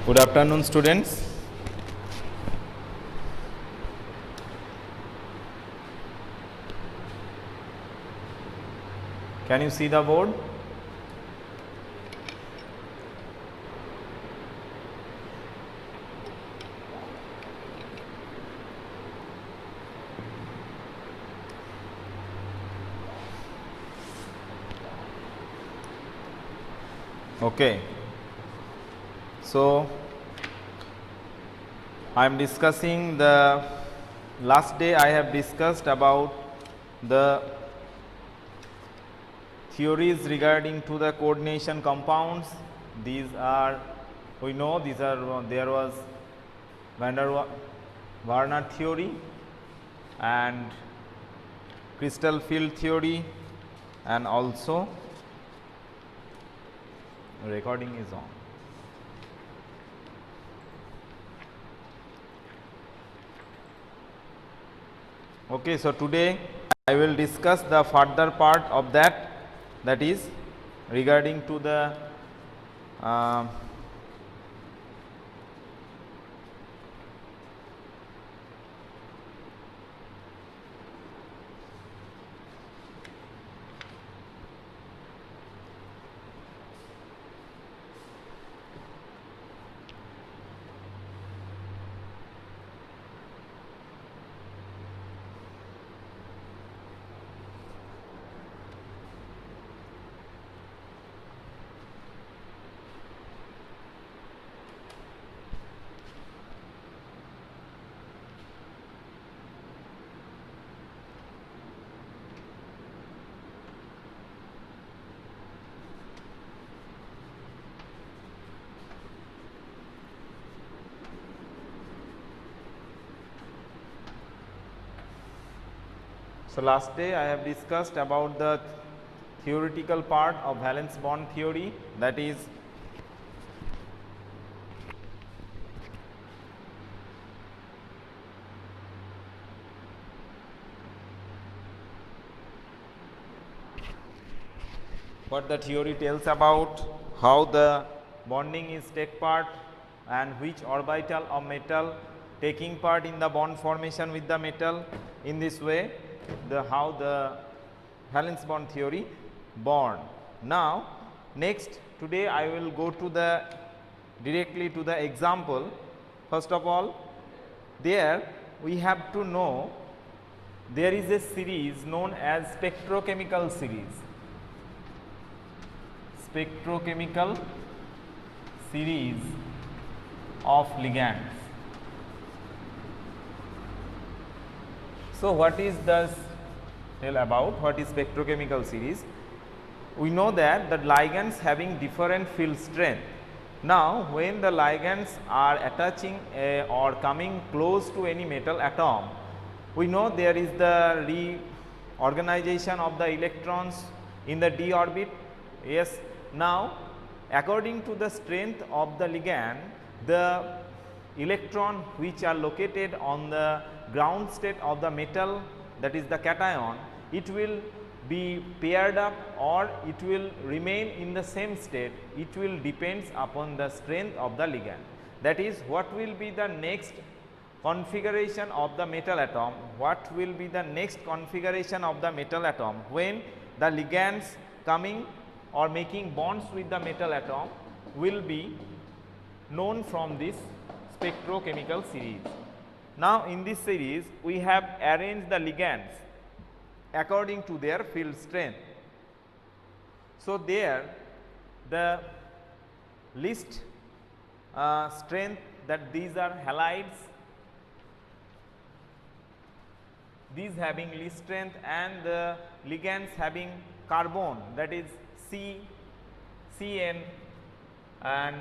Good afternoon, students. Can you see the board? Okay. So, I am discussing the last day I have discussed about the theories regarding to the coordination compounds. These are, we know these are, there was van der Waals theory and crystal field theory, and also recording is on. Okay, so today I will discuss the further part of that, that is regarding to the so last day I have discussed about the theoretical part of valence bond theory, that is what the theory tells about how the bonding is take part and which orbital of metal taking part in the bond formation with the metal. In this way, how the valence bond theory born. Now, next today I will go to the directly to the example. First of all, there we have to know there is a series known as spectrochemical series. Spectrochemical series of ligands. So, what is this tell about? What is spectrochemical series? We know that the ligands having different field strength. Now, when the ligands are attaching or coming close to any metal atom, we know there is the reorganization of the electrons in the d orbit. Yes. Now, according to the strength of the ligand, the electron which are located on the ground state of the metal, that is the cation, it will be paired up or it will remain in the same state. It will depends upon the strength of the ligand. That is, what will be the next configuration of the metal atom, what will be the next configuration of the metal atom when the ligands coming or making bonds with the metal atom will be known from this spectrochemical series. Now, in this series we have arranged the ligands according to their field strength. So, there the least strength, that these are halides, these having least strength, and the ligands having carbon, that is C, Cn and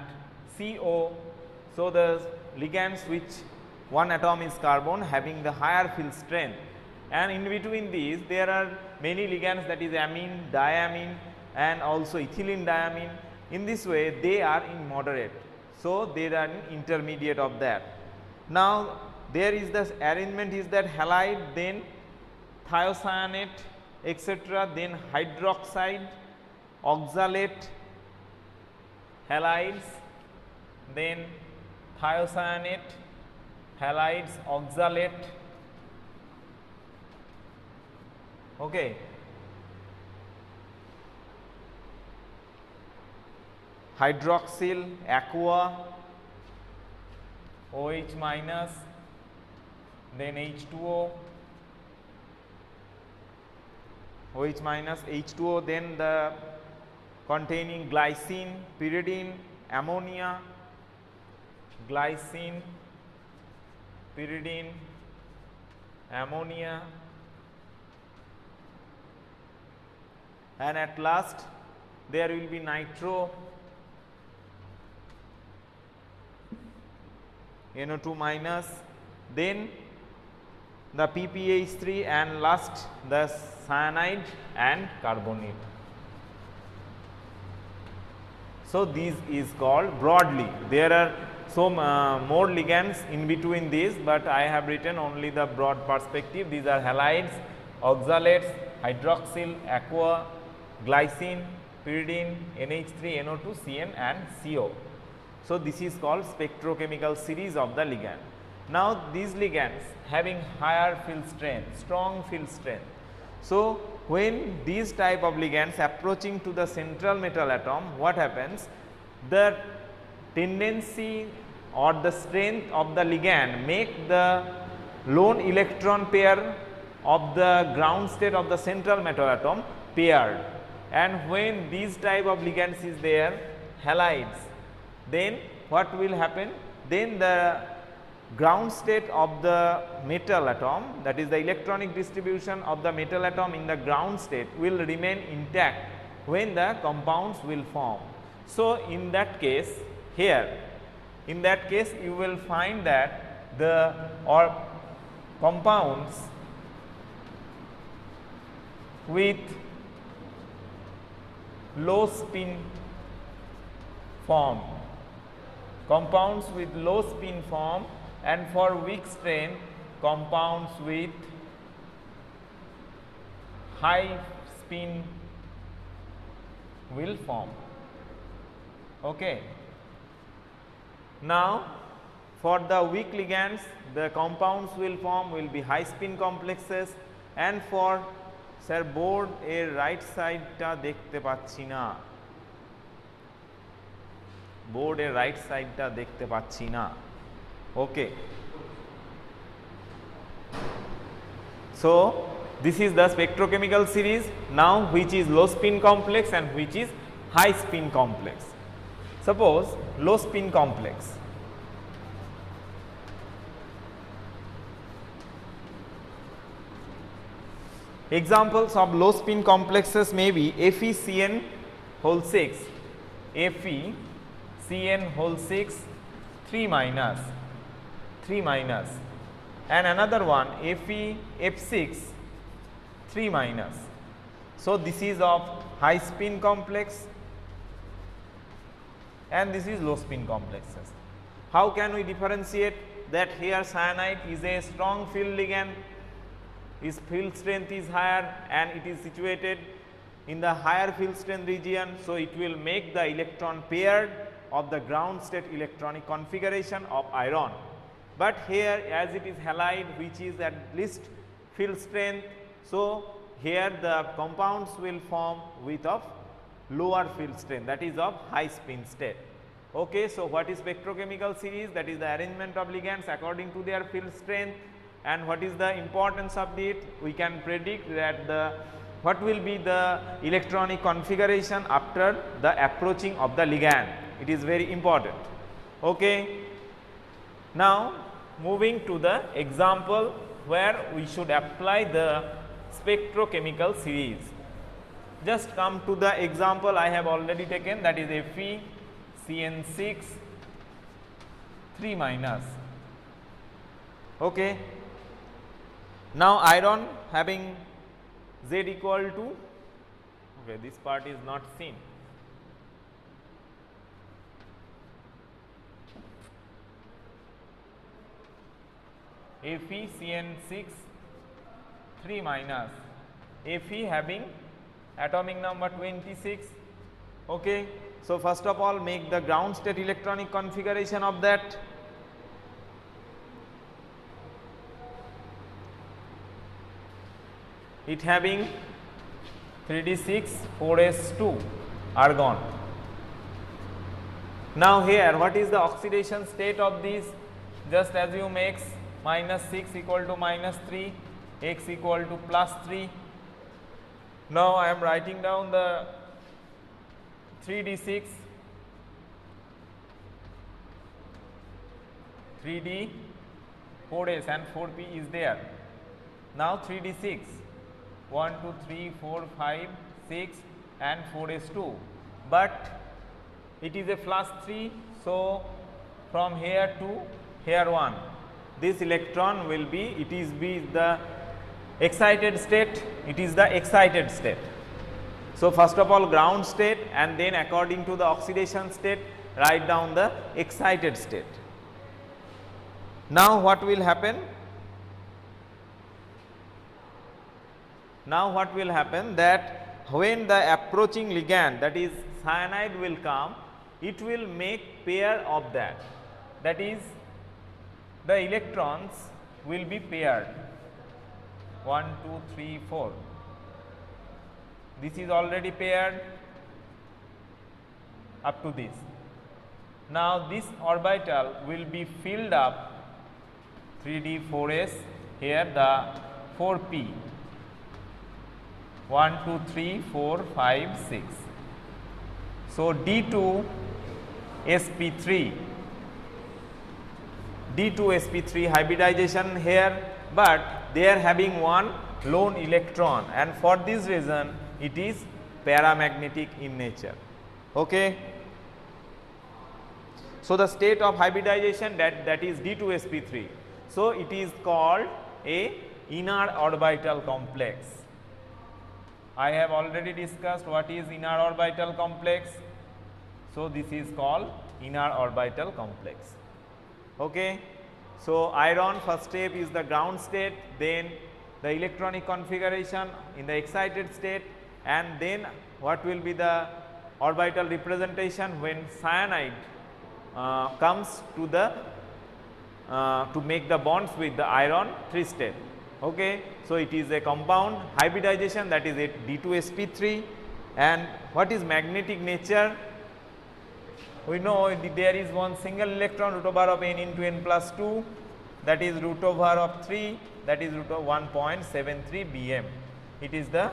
CO. So, the ligands which one atom is carbon having the higher field strength, and in between these there are many ligands, that is amine, diamine and also ethylene diamine. In this way they are in moderate. So, they are in intermediate of that. Now, there is the arrangement is that halide, then thiocyanate, etc., then hydroxide, oxalate, halides, then thiocyanate, halides, oxalate, okay, hydroxyl, aqua, OH minus, then H2O, OH minus, H2O, then the containing glycine, pyridine, ammonia, glycine, pyridine, ammonia, and at last there will be nitro, NO2 minus, then the PPH3, and last the cyanide and carbonate. So, this is called broadly. There are so more ligands in between these, but I have written only the broad perspective. These are halides, oxalates, hydroxyl, aqua, glycine, pyridine, NH3, NO2, CN and CO. So, this is called spectrochemical series of the ligand. Now, these ligands having higher field strength, strong field strength. So, when these type of ligands approaching to the central metal atom, what happens? The tendency or the strength of the ligand make the lone electron pair of the ground state of the central metal atom paired, and when these type of ligands is there, halides, then what will happen? Then the ground state of the metal atom, that is the electronic distribution of the metal atom in the ground state, will remain intact when the compounds will form. So, in that case here, in that case you will find that the compounds with low spin form, compounds with low spin form, and for weak strength compounds with high spin will form. Okay. Now, for the weak ligands, the compounds will form will be high spin complexes, and for sir board এর right side টা দেখতে পাচ্ছি না, board এর right side টা দেখতে পাচ্ছি না। Okay. So, this is the spectrochemical series now, which is low spin complex and which is high spin complex. Suppose low spin complex. Examples of low spin complexes may be FeCN whole 6, FeCN whole 6 3 minus, and another one FeF6 3 minus. So, this is of high spin complex and this is low spin complexes. How can we differentiate that? Here cyanide is a strong field ligand, its field strength is higher and it is situated in the higher field strength region. So, it will make the electron paired of the ground state electronic configuration of iron. But here as it is halide, which is at least field strength, so here the compounds will form with of lower field strength, that is of high spin state. Okay, so what is spectrochemical series? That is the arrangement of ligands according to their field strength. And what is the importance of it? We can predict that what will be the electronic configuration after the approaching of the ligand. It is very important. Okay. Now, moving to the example where we should apply the spectrochemical series. Just come to the example I have already taken, that is FeCN6 3 minus. Okay. Now, iron having Z equal to, okay, this part is not seen. FeCN6 3 minus, Fe having atomic number 26. Okay. So, first of all make the ground state electronic configuration of that. it having 3d6 4s2 argon. Now here what is the oxidation state of this? Just assume x minus 6 equal to minus 3, x equal to plus 3. Now I am writing down the 3d6, 3d, 4s and 4p is there. Now 3d6, 1, 2, 3, 4, 5, 6 and 4s2, but it is a plus 3. So, from here to here 1, this electron will be, it is be the excited state, it is the excited state. So, first of all ground state and then according to the oxidation state write down the excited state. Now, what will happen? Now, what will happen that when the approaching ligand, that is cyanide, will come, it will make pair of that is the electrons will be paired 1, 2, 3, 4. This is already paired up to this. Now, this orbital will be filled up 3d 4s, here the 4p 1, 2, 3, 4, 5, 6. So, d2 sp3, d2 sp3 hybridization here, but they are having one lone electron and for this reason it is paramagnetic in nature. Okay. So, the state of hybridization that is d2 sp3. So, it is called a inner orbital complex. I have already discussed what is inner orbital complex. So, this is called inner orbital complex. Okay. So, iron first step is the ground state, then the electronic configuration in the excited state, and then what will be the orbital representation when cyanide comes to the to make the bonds with the iron 3 state. Okay. So, it is a compound hybridization, that is a d2sp3. And what is magnetic nature? We know there is one single electron, root over of n into n plus 2, that is root over of 3, that is root of 1.73 bm. It is the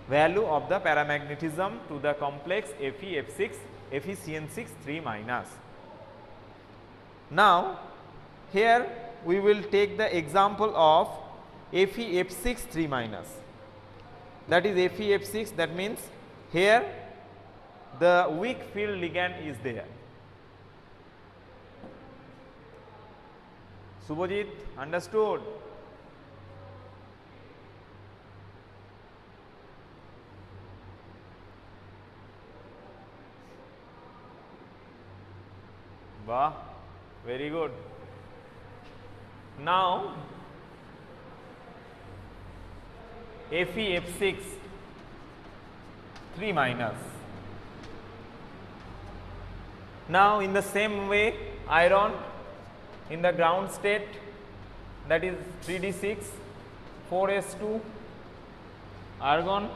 value of the paramagnetism to the complex FeF6, FeCN6 3 minus. Now, here we will take the example of FeF6 3 minus, that is FeF6, that means here the weak field ligand is there. Subhajit, understood? Wow, very good. Now, FeF6 3 minus. Now, in the same way, iron in the ground state, that is 3d6 4s2, argon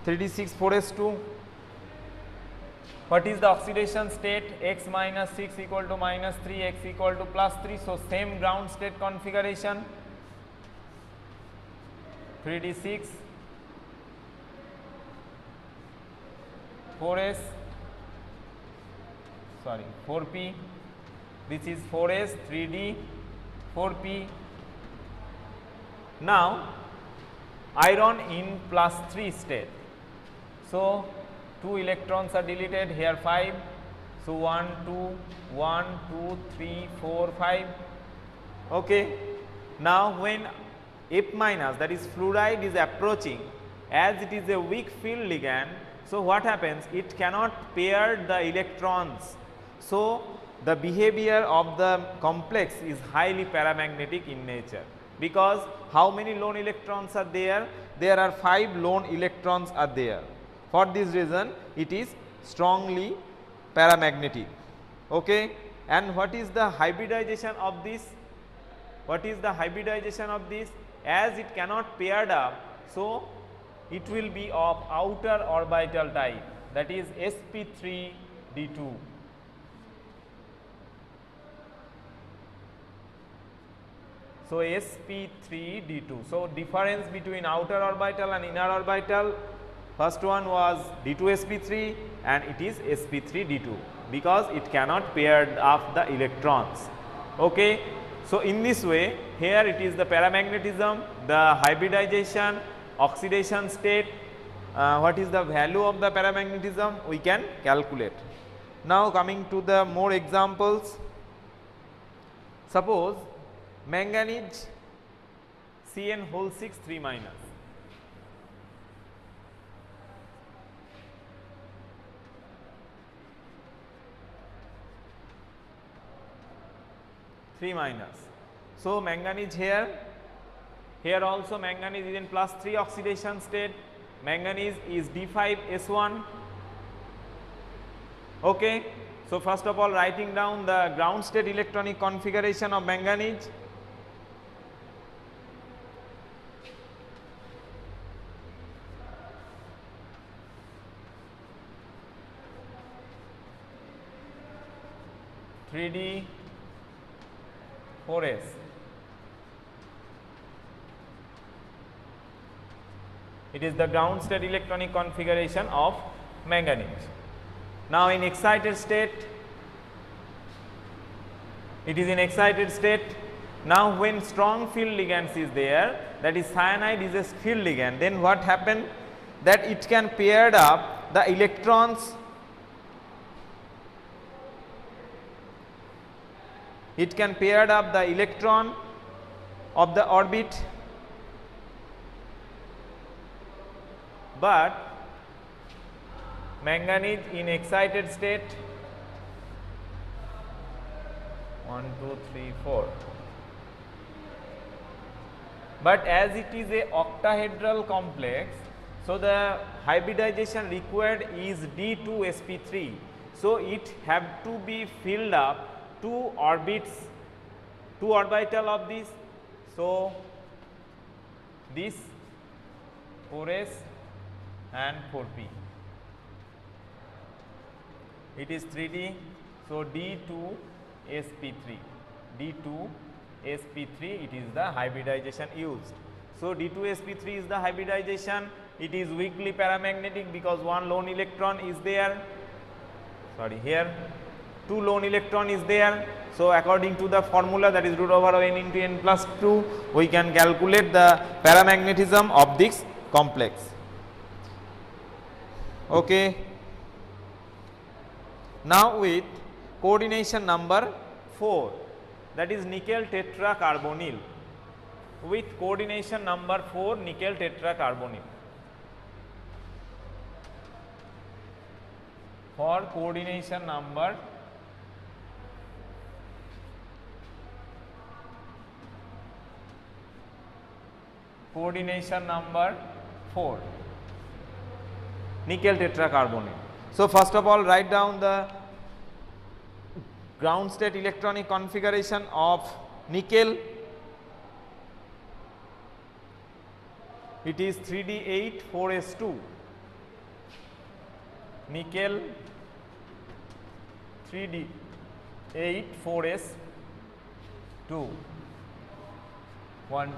3d6 4s2. What is the oxidation state? X minus 6 equal to minus 3, x equal to plus 3. So, same ground state configuration, 3d6 4s, sorry 4p, this is 4s 3d 4p. Now, iron in plus 3 state. So, 2 electrons are deleted, here 5. So, 1, 2, 3, 4, 5. Okay. Now, when F minus, that is fluoride, is approaching, as it is a weak field ligand, so what happens? It cannot pair the electrons. So, the behavior of the complex is highly paramagnetic in nature, because how many lone electrons are there? There are 5 lone electrons are there. For this reason, it is strongly paramagnetic. Okay. And what is the hybridization of this? What is the hybridization of this? as it cannot paired up, so it will be of outer orbital type, that is sp3d2. So sp3d2. So difference between outer orbital and inner orbital, first one was d2sp3 and it is sp3d2 because it cannot pair up the electrons. Okay. So in this way, here it is the paramagnetism, the hybridization, oxidation state, what is the value of the paramagnetism we can calculate. Now coming to the more examples, suppose manganese Cn6 3 minus. So manganese here also manganese is in +3 oxidation state, manganese is D5S1. Okay. So first of all, writing down the ground state electronic configuration of manganese. (3D) 4s. It is the ground state electronic configuration of manganese. Now in excited state, it is in excited state. Now when strong field ligands is there, that is cyanide is a field ligand, then what happen, that it can pair up the electrons, it can pair up the electron of the orbit, but manganese in excited state 1, 2, 3, 4, but as it is a octahedral complex, so the hybridization required is D2sp3. So it have to be filled up two orbital of this. So this 4s and 4p. It is 3D. So D2sp3. D2sp3, it is the hybridization used. So D2sp3 is the hybridization. It is weakly paramagnetic because one lone electron is there. Sorry, here 2 lone electron is there. So according to the formula, that is root over n into n plus 2, we can calculate the paramagnetism of this complex. Okay. Now with coordination number 4, that is nickel tetracarbonyl. With coordination number 4, nickel tetracarbonyl. For coordination number 4, nickel tetracarbonyl. So first of all, write down the ground state electronic configuration of nickel. It is 3D8 4s2. Nickel 3D8 4s2. 1.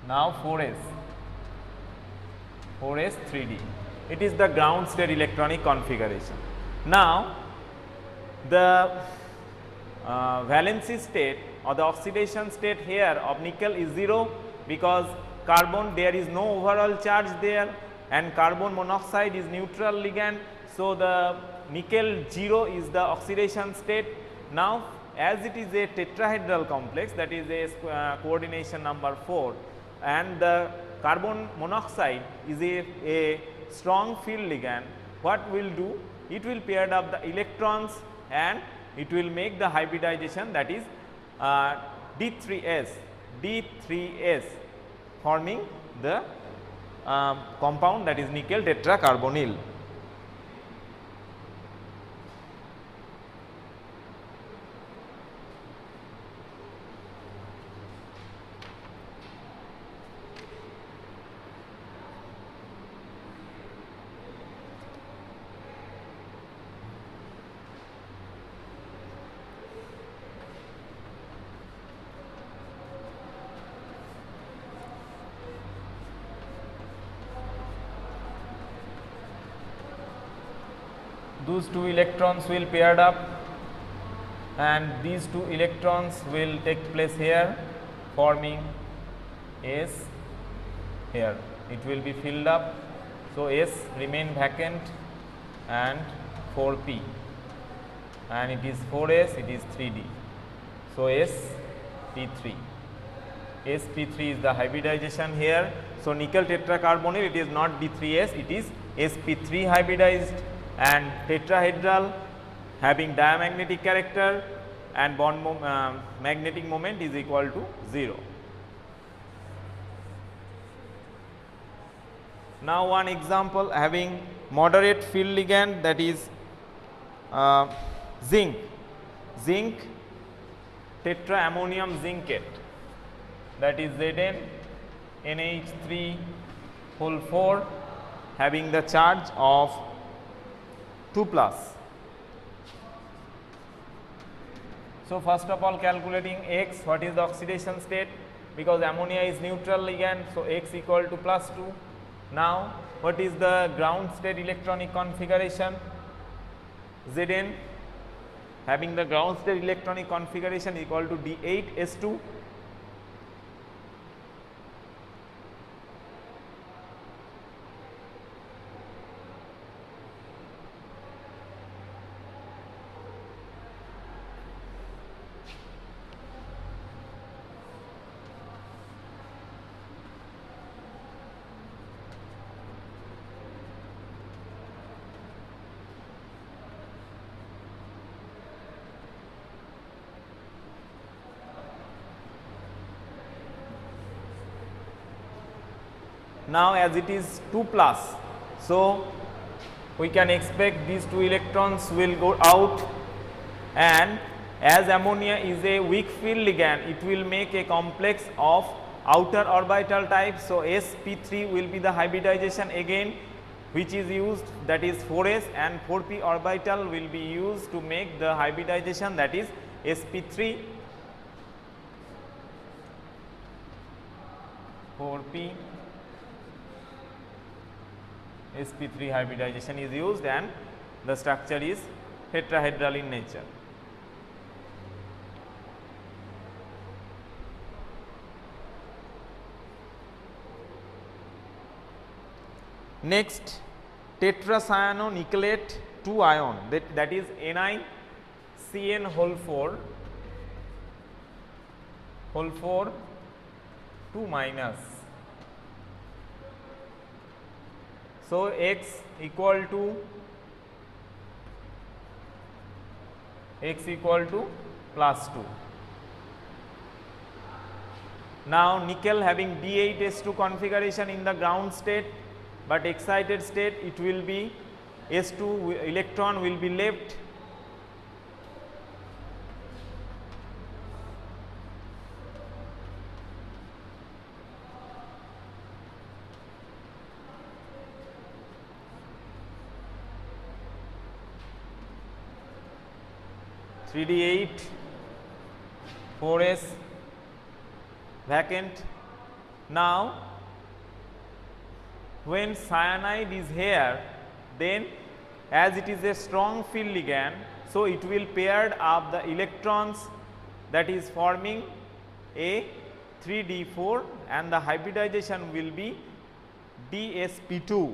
Now 4s 3D. It is the ground state electronic configuration. Now the valency state or the oxidation state here of nickel is 0 because carbon, there is no overall charge there, and carbon monoxide is neutral ligand. So the nickel 0 is the oxidation state. Now as it is a tetrahedral complex, that is a coordination number 4, and the carbon monoxide is a strong field ligand, what will do? It will pair up the electrons and it will make the hybridization, that is D3s forming the compound, that is nickel tetracarbonyl. those two electrons will paired up and these two electrons will take place here forming S here. It will be filled up. So, S remain vacant and 4p and it is 4s, it is 3d. So, sp3. sp3 is the hybridization here. So, nickel tetracarbonyl, it is not d3s, it is sp3 hybridized and tetrahedral having diamagnetic character and bond magnetic moment is equal to 0. Now, one example having moderate field ligand, that is zinc, tetraammonium zincate, that is Zn NH3 whole 4 having the charge of 2 plus. So, first of all calculating X, what is the oxidation state, because ammonia is neutral ligand. So, X equal to plus 2. Now, what is the ground state electronic configuration? Zn having the ground state electronic configuration equal to D8S2. Now, as it is 2 plus, so we can expect these two electrons will go out, and as ammonia is a weak field ligand, it will make a complex of outer orbital type. So, sp3 will be the hybridization again which is used, that is 4s, and 4p orbital will be used to make the hybridization, that is sp3 4p sp3 hybridization is used and the structure is tetrahedral in nature. Next, tetracyanonickelate 2 ion, that is NiCN whole 4 2 minus. So, X equal to plus 2. Now, nickel having D8S2 configuration in the ground state, but excited state it will be S2 electron will be left. (3d8) 4s vacant. Now, when cyanide is here, then as it is a strong field ligand, so it will paired up the electrons, that is forming a 3d4 and the hybridization will be dsp2.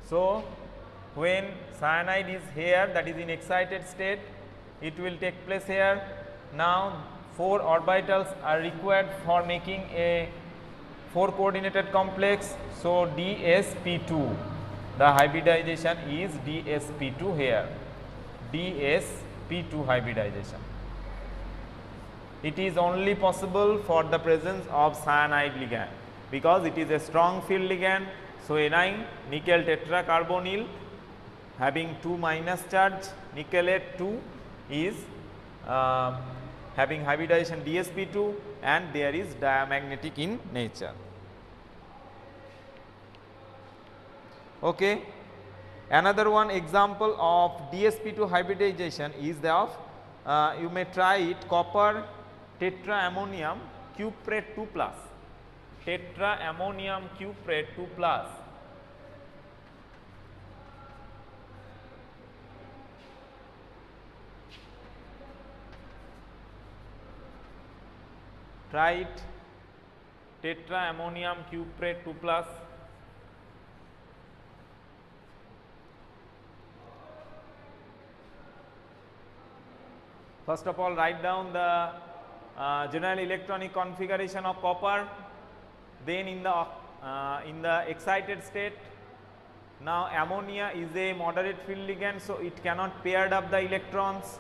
So, when cyanide is here, that is in excited state, it will take place here. Now, 4 orbitals are required for making a 4 coordinated complex. So, dsp2, the hybridization is dsp2 here, dsp2 hybridization. It is only possible for the presence of cyanide ligand because it is a strong field ligand. So, anion nickel tetracarbonyl having 2 minus charge, nickelate 2 is having hybridization dsp2 and there is diamagnetic in nature. Okay. Another one example of dsp2 hybridization is the of you may try it, copper tetraammonium cuprate 2 plus, tetra ammonium cuprate 2 plus. Write tetra ammonium cuprate 2 plus. First of all, write down the general electronic configuration of copper. Then in the excited state, now ammonia is a moderate field ligand, so it cannot pair up the electrons.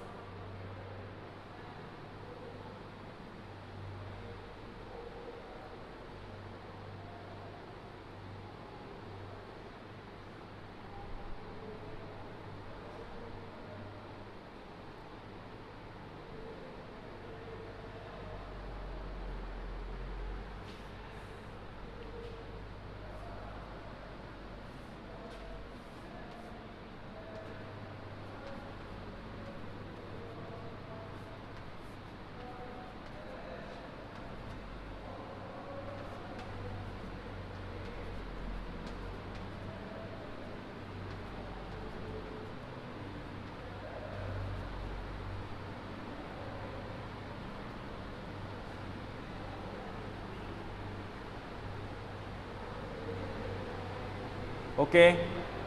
Okay,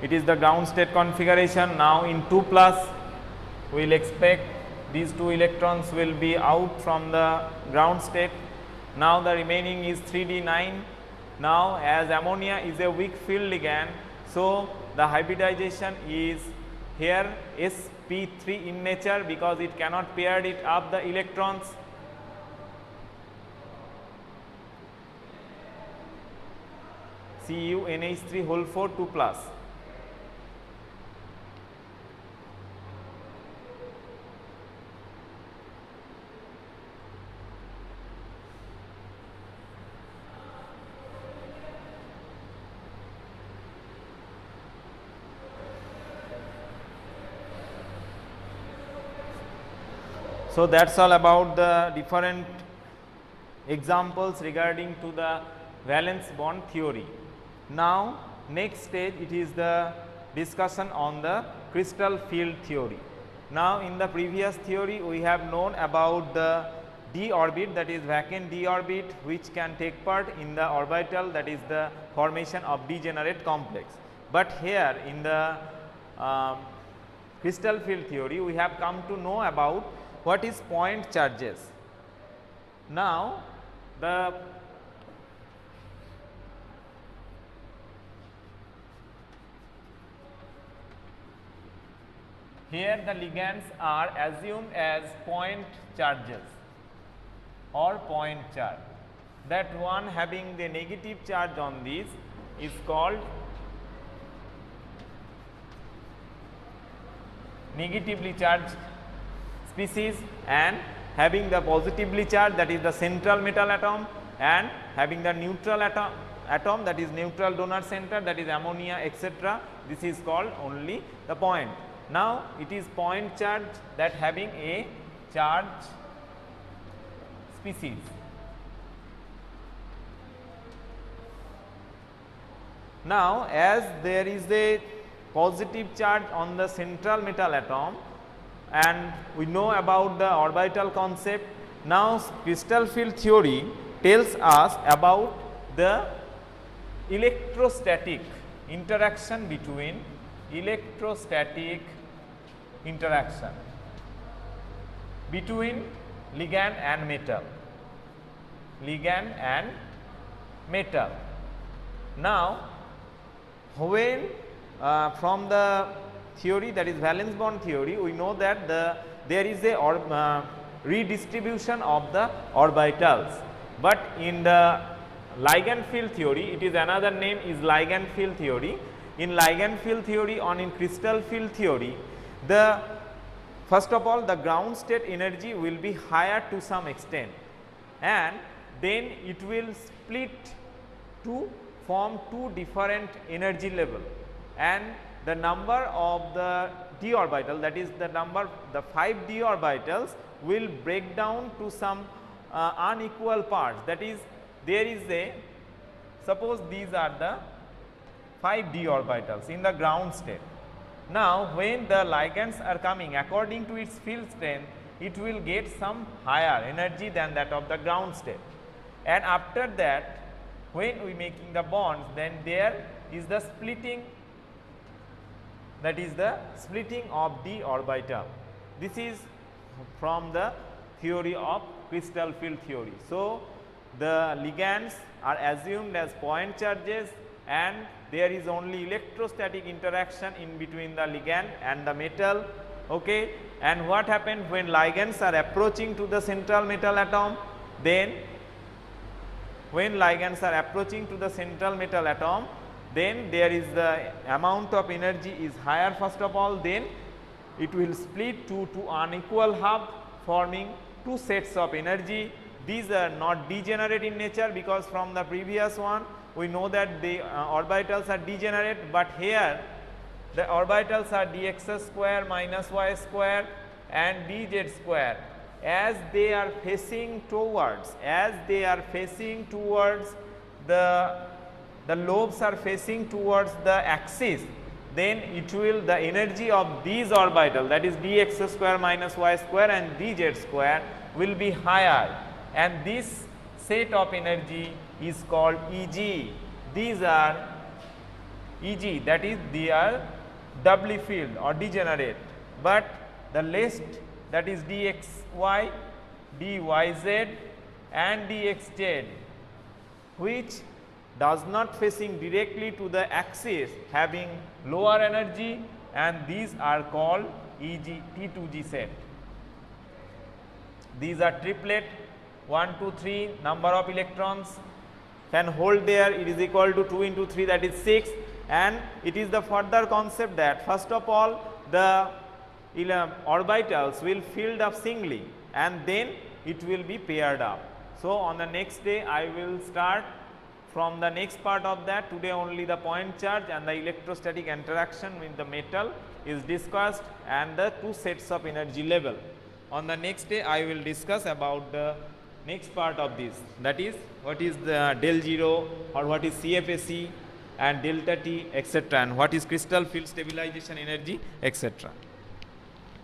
it is the ground state configuration. Now in 2 plus, we will expect these 2 electrons will be out from the ground state. Now the remaining is 3d9. Now as ammonia is a weak field ligand, so the hybridization is here sp3 in nature because it cannot pair it up the electrons. CuNH3 whole 4 2 plus. So that's all about the different examples regarding to the valence bond theory. Now next stage, it is the discussion on the crystal field theory. Now in the previous theory we have known about the d orbit, that is vacant d orbit, which can take part in the orbital, that is the formation of degenerate complex. But here in the crystal field theory we have come to know about what is point charges. Now here the ligands are assumed as point charges or point charge. That one having the negative charge on this is called negatively charged species, and having the positively charged, that is the central metal atom, and having the neutral atom that is neutral donor center, that is ammonia, etc. This is called only the point. Now it is point charge that having a charge species. Now as there is a positive charge on the central metal atom and we know about the orbital concept, now crystal field theory tells us about the electrostatic interaction between ligand and metal. Now when from the theory, that is valence bond theory, we know that there is a redistribution of the orbitals, but in the ligand field theory, it is another name is ligand field theory. In ligand field theory or in crystal field theory, the first of all the ground state energy will be higher to some extent, and then it will split to form 2 different energy level, and the number of the d orbital, that is the 5 d orbitals will break down to some unequal parts, that is there is a, suppose these are the 5d orbitals in the ground state. Now, when the ligands are coming according to its field strength, it will get some higher energy than that of the ground state, and after that when we making the bonds, then there is the splitting, that is the splitting of the orbital. This is from the theory of crystal field theory. So, the ligands are assumed as point charges and there is only electrostatic interaction in between the ligand and the metal. Okay. And what happens when ligands are approaching to the central metal atom? Then when ligands are approaching to the central metal atom, then there is the amount of energy is higher first of all, then it will split to two unequal half forming two sets of energy. These are not degenerate in nature, because from the previous one we know that the orbitals are degenerate, but here the orbitals are dx square minus y square and dz square. As they are facing towards, the lobes are facing towards the axis, then it will, the energy of these orbital, that is dx square minus y square and dz square, will be higher, and this set of energy is called Eg. These are Eg, that is they are doubly filled or degenerate, but the least, that is dxy, dyz and dxz, which does not facing directly to the axis, having lower energy, and these are called Eg T2G set. These are triplet, 1, 2, 3, number of electrons can hold there, it is equal to 2 into 3, that is 6, and it is the further concept that first of all the orbitals will filled up singly and then it will be paired up. So, on the next day I will start from the next part of that. Today only the point charge and the electrostatic interaction with the metal is discussed and the two sets of energy level. On the next day I will discuss about the next part of this, that is what is the del 0 or what is CFAC and delta T, etc., and what is crystal field stabilization energy, etc.